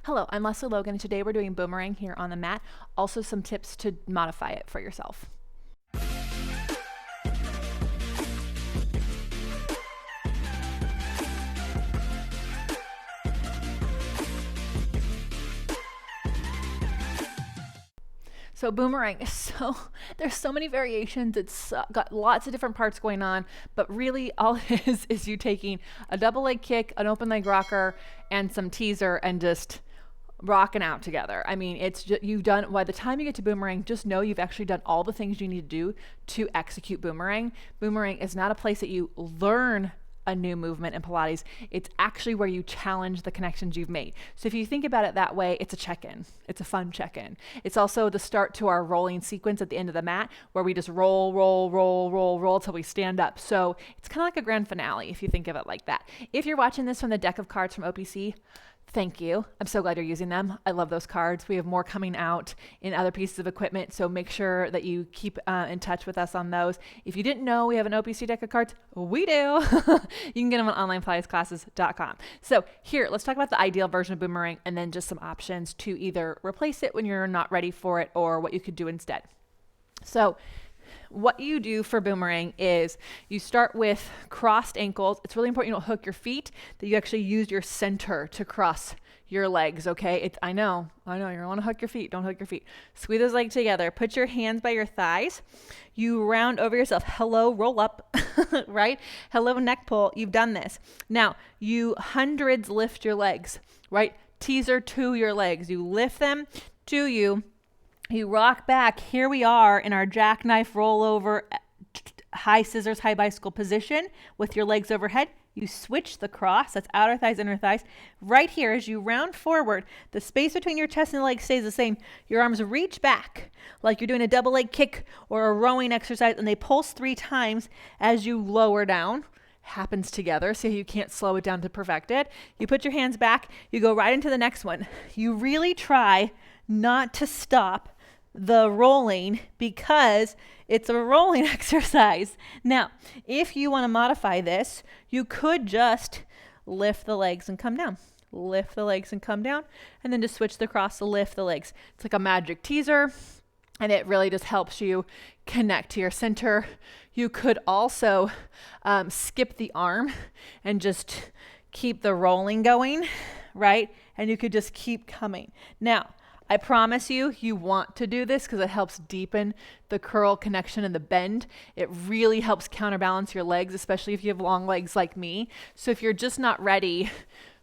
Hello, I'm Lesley Logan, and today we're doing Boomerang here on the mat. Also some tips to modify it for yourself. So Boomerang is there's so many variations. It's got lots of different parts going on, but really all it is you taking a double leg kick, an open leg rocker, and some teaser and just rocking out together. I mean, it's just, you've done, by the time you get to Boomerang, just know you've actually done all the things you need to do to execute Boomerang. Boomerang is not a place that you learn a new movement in Pilates. It's actually where you challenge the connections you've made. So if you think about it that way, it's a check-in. It's a fun check-in. It's also the start to our rolling sequence at the end of the mat where we just roll, roll, roll, roll, roll till we stand up. So it's kind of like a grand finale if you think of it like that. If you're watching this from the deck of cards from OPC, thank you. I'm so glad you're using them. I love those cards. We have more coming out in other pieces of equipment, so make sure that you keep in touch with us on those. If you didn't know we have an OPC deck of cards, we do. You can get them on onlinepilatiesclasses.com. So here, let's talk about the ideal version of Boomerang and then just some options to either replace it when you're not ready for it or what you could do instead. So what you do for Boomerang is you start with crossed ankles. It's really important you don't hook your feet, that you actually use your center to cross your legs, okay? I know, you don't want to hook your feet. Don't hook your feet. Squeeze those legs together. Put your hands by your thighs. You round over yourself. Hello, roll up, right? Hello, neck pull. You've done this. Now, you hundreds lift your legs, right? Teaser to your legs. You lift them to you. You rock back. Here we are in our jackknife rollover, high scissors, high bicycle position with your legs overhead. You switch the cross. That's outer thighs, inner thighs. Right here, as you round forward, the space between your chest and the legs stays the same. Your arms reach back like you're doing a double leg kick or a rowing exercise, and they pulse 3 times as you lower down. Happens together, so you can't slow it down to perfect it. You put your hands back. You go right into the next one. You really try not to stop the rolling because it's a rolling exercise. Now, if you want to modify this, you could just lift the legs and come down. Lift the legs and come down, and then just switch the cross to lift the legs. It's like a magic teaser, and it really just helps you connect to your center. You could also skip the arm and just keep the rolling going, right? And you could just keep coming. Now, I promise you want to do this because it helps deepen the curl connection and the bend. It really helps counterbalance your legs, especially if you have long legs like me. So if you're just not ready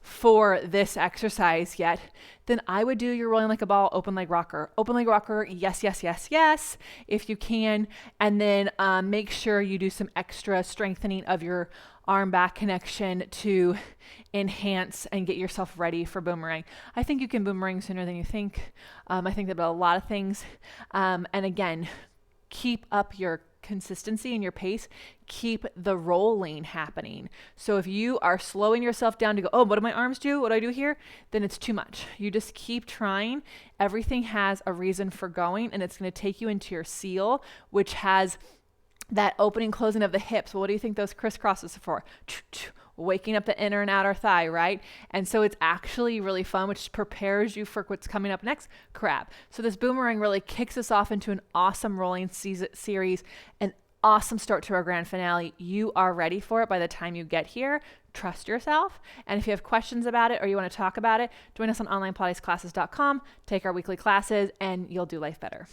for this exercise yet, then I would do your rolling like a ball, open leg rocker. Open leg rocker, yes, yes, yes, yes, if you can. And then make sure you do some extra strengthening of your arm back connection to enhance and get yourself ready for Boomerang. I think you can Boomerang sooner than you think. I think about a lot of things. And again, keep up your consistency and your pace. Keep the rolling happening. So if you are slowing yourself down to go, oh, what do my arms do? What do I do here? Then it's too much. You just keep trying. Everything has a reason for going, and it's going to take you into your seal, which has that opening, closing of the hips. Well, what do you think those crisscrosses are for? Waking up the inner and outer thigh, right? And so it's actually really fun, which prepares you for what's coming up next, crab. So this Boomerang really kicks us off into an awesome rolling series, an awesome start to our grand finale. You are ready for it by the time you get here. Trust yourself. And if you have questions about it or you want to talk about it, join us on onlinepilatiesclasses.com, take our weekly classes, and you'll do life better.